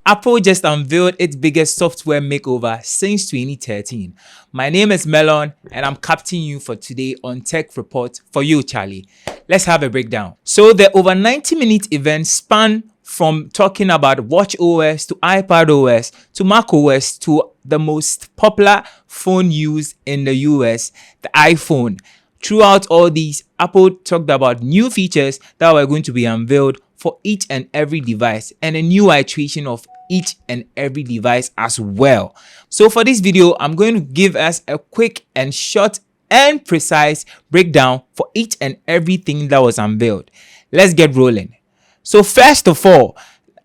Apple just unveiled its biggest software makeover since 2013. My name is Melon and I'm captaining you for today on Tech Report for Yo Chale. Let's have a breakdown. So the over 90-minute event spanned from talking about watchOS to iPadOS to macOS to the most popular phone used in the US, the iPhone. Throughout all these, Apple talked about new features that were going to be unveiled for each and every device and a new iteration of each and every device as well. So for this video, I'm going to give us a quick and short and precise breakdown for each and everything that was unveiled. Let's get rolling. So first of all,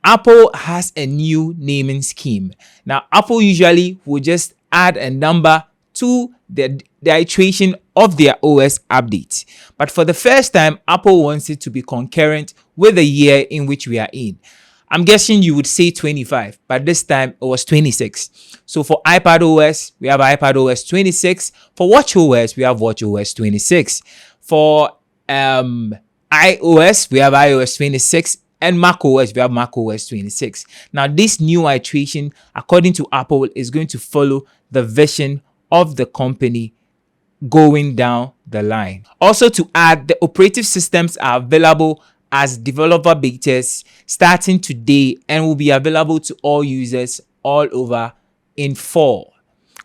Apple has a new naming scheme. Now, Apple usually will just add a number to the iteration of their OS update. But for the first time, Apple wants it to be concurrent with the year in which we are in. I'm guessing you would say 25, but this time it was 26. So for iPadOS, we have iPadOS 26. For watchOS, we have watchOS 26. For iOS, we have iOS 26. And macOS, we have macOS 26. Now, this new iteration, according to Apple, is going to follow the vision of the company going down the line. Also to add, the operative systems are available as developer betas starting today and will be available to all users all over in fall,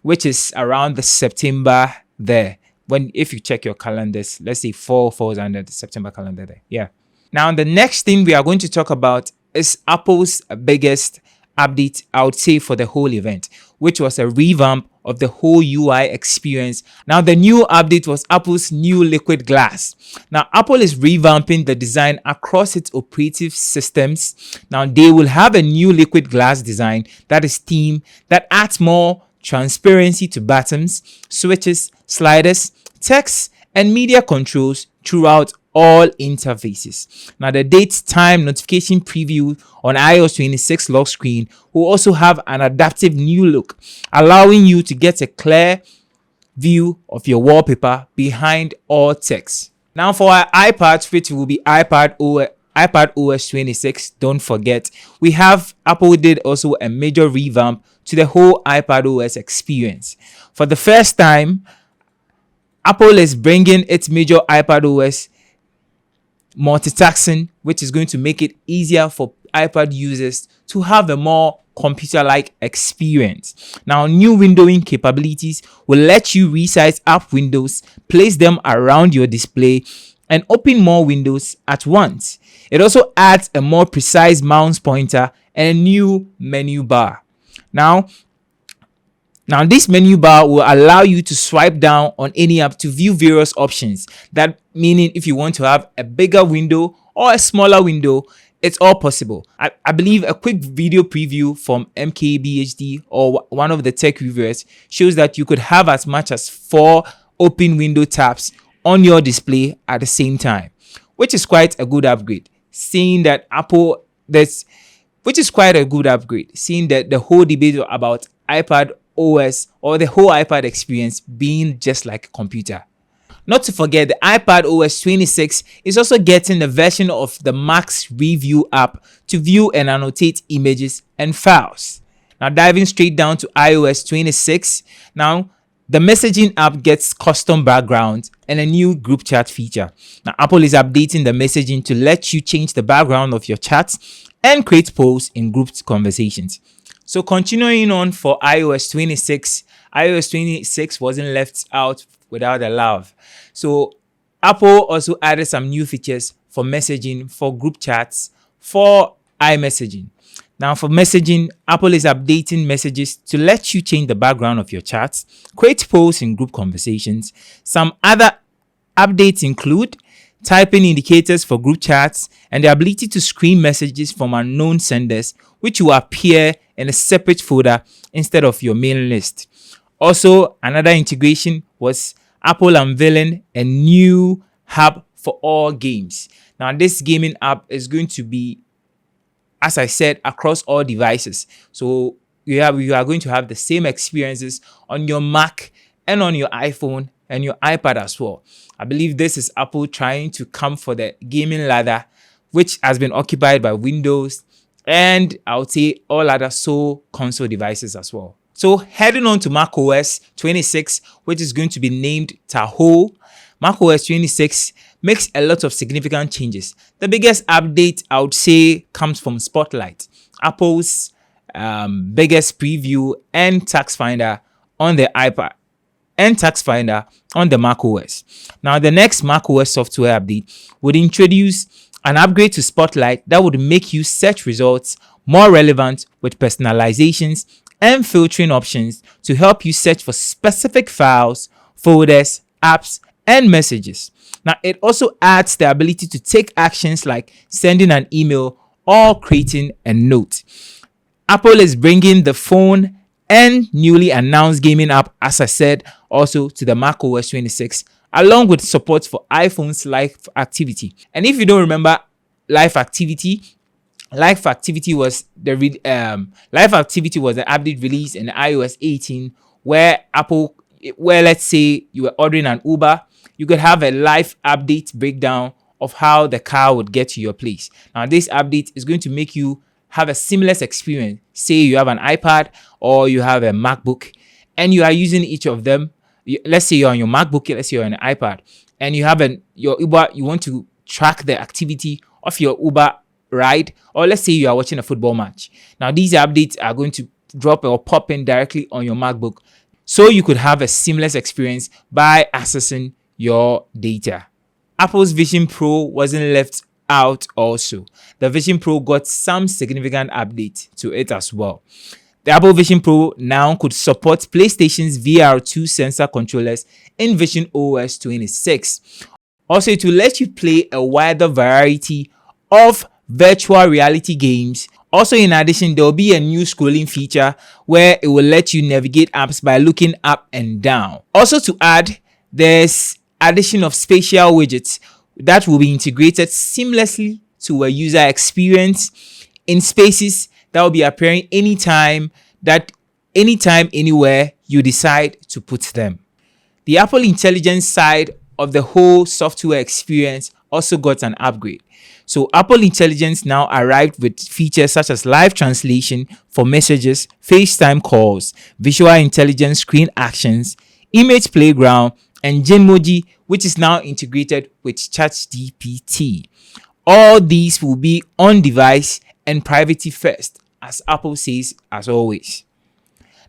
which is around the September there. If you check your calendars, let's say fall falls under the September calendar there. Yeah. Now, the next thing we are going to talk about is Apple's biggest update, I would say, for the whole event, which was a revamp of the whole UI experience. Now, the new update was Apple's new liquid glass. Now, Apple is revamping the design across its operative systems. Now, they will have a new liquid glass design that is themed, that adds more transparency to buttons, switches, sliders, text, and media controls throughout all interfaces. Now, the date, time, notification preview on iOS 26 lock screen will also have an adaptive new look, allowing you to get a clear view of your wallpaper behind all text. Now, for our iPads, which will be iPadOS 26, don't forget, Apple did also a major revamp to the whole iPadOS experience. For the first time, Apple is bringing its major iPadOS multitasking, which is going to make it easier for iPad users to have a more computer-like experience. Now, new windowing capabilities will let you resize app windows, place them around your display, and open more windows at once. It also adds a more precise mouse pointer and a new menu bar. Now, this menu bar will allow you to swipe down on any app to view various options. That meaning if you want to have a bigger window or a smaller window, it's all possible. I believe a quick video preview from MKBHD or one of the tech reviewers shows that you could have as much as 4 open window tabs on your display at the same time, which is quite a good upgrade. Seeing that the whole debate about iPad OS or the whole iPad experience being just like a computer. Not to forget, the iPadOS 26 is also getting the version of the Max Review app to view and annotate images and files. Now, diving straight down to iOS 26, now the messaging app gets custom background and a new group chat feature. Now, Apple is updating the messaging to let you change the background of your chats and create polls in grouped conversations. So continuing on for iOS 26, iOS 26 wasn't left out without a love. So Apple also added some new features for messaging, for group chats, for iMessaging. Now for messaging, Apple is updating messages to let you change the background of your chats, create polls in group conversations. Some other updates include typing indicators for group chats and the ability to screen messages from unknown senders, which will appear in a separate folder instead of your main list. Also, another integration was Apple unveiling a new hub for all games. Now, this gaming app is going to be, as I said, across all devices. So you are going to have the same experiences on your Mac and on your iPhone and your iPad as well. I believe this is Apple trying to come for the gaming ladder, which has been occupied by Windows and I would say all other console devices as well. So heading on to macOS 26, which is going to be named Tahoe. macOS 26 makes a lot of significant changes. The biggest update I would say comes from Spotlight, Apple's biggest preview and tax finder on the iPad and tax finder on the macOS. Now, the next macOS software update would introduce an upgrade to Spotlight that would make you search results more relevant with personalizations and filtering options to help you search for specific files, folders, apps, and messages. Now, it also adds the ability to take actions like sending an email or creating a note. Apple is bringing the phone and newly announced gaming app, as I said, also to the macOS 26, along with support for iPhone's Live Activity. And if you don't remember Live Activity was the update released in iOS 18, where let's say you were ordering an Uber, you could have a live update breakdown of how the car would get to your place. Now, this update is going to make you have a seamless experience. Say you have an iPad or you have a MacBook and you are using each of them. Let's say you're on your MacBook, let's say you're on an iPad, and you have your Uber, you want to track the activity of your Uber ride, or let's say you are watching a football match. Now, these updates are going to drop or pop in directly on your MacBook, so you could have a seamless experience by accessing your data. Apple's Vision Pro wasn't left out also. The Vision Pro got some significant update to it as well. The Apple Vision Pro now could support PlayStation's VR2 sensor controllers in Vision OS 26. Also, it will let you play a wider variety of virtual reality games. Also, in addition, there will be a new scrolling feature where it will let you navigate apps by looking up and down. Also, to add, there's addition of spatial widgets that will be integrated seamlessly to a user experience in spaces that will be appearing anytime, anywhere you decide to put them. The Apple Intelligence side of the whole software experience also got an upgrade. So Apple Intelligence now arrived with features such as live translation for messages, FaceTime calls, visual intelligence screen actions, image playground, and Genmoji, which is now integrated with ChatGPT. All these will be on device and privacy first, as Apple says as always.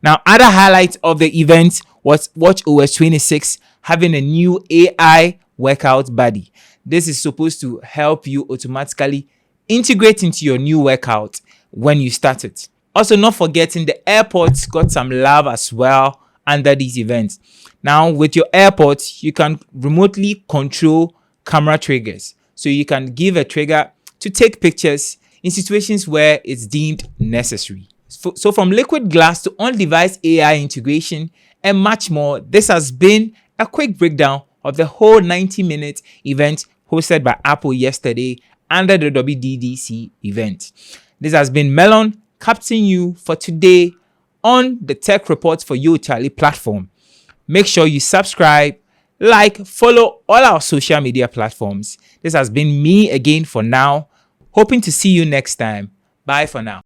Now, other highlights of the event was watchOS 26 having a new AI workout buddy. This is supposed to help you automatically integrate into your new workout when you start it. Also, not forgetting the AirPods got some love as well under these events. Now, with your AirPods, you can remotely control camera triggers. So you can give a trigger to take pictures in situations where it's deemed necessary. So from liquid glass to on-device AI integration and much more, this has been a quick breakdown of the whole 90-minute event hosted by Apple yesterday under the WWDC event. This has been Melon captaining you for today on the Tech Report for Yo Chale platform. Make sure you subscribe, like, follow all our social media platforms. This has been me again for now. Hoping to see you next time. Bye for now.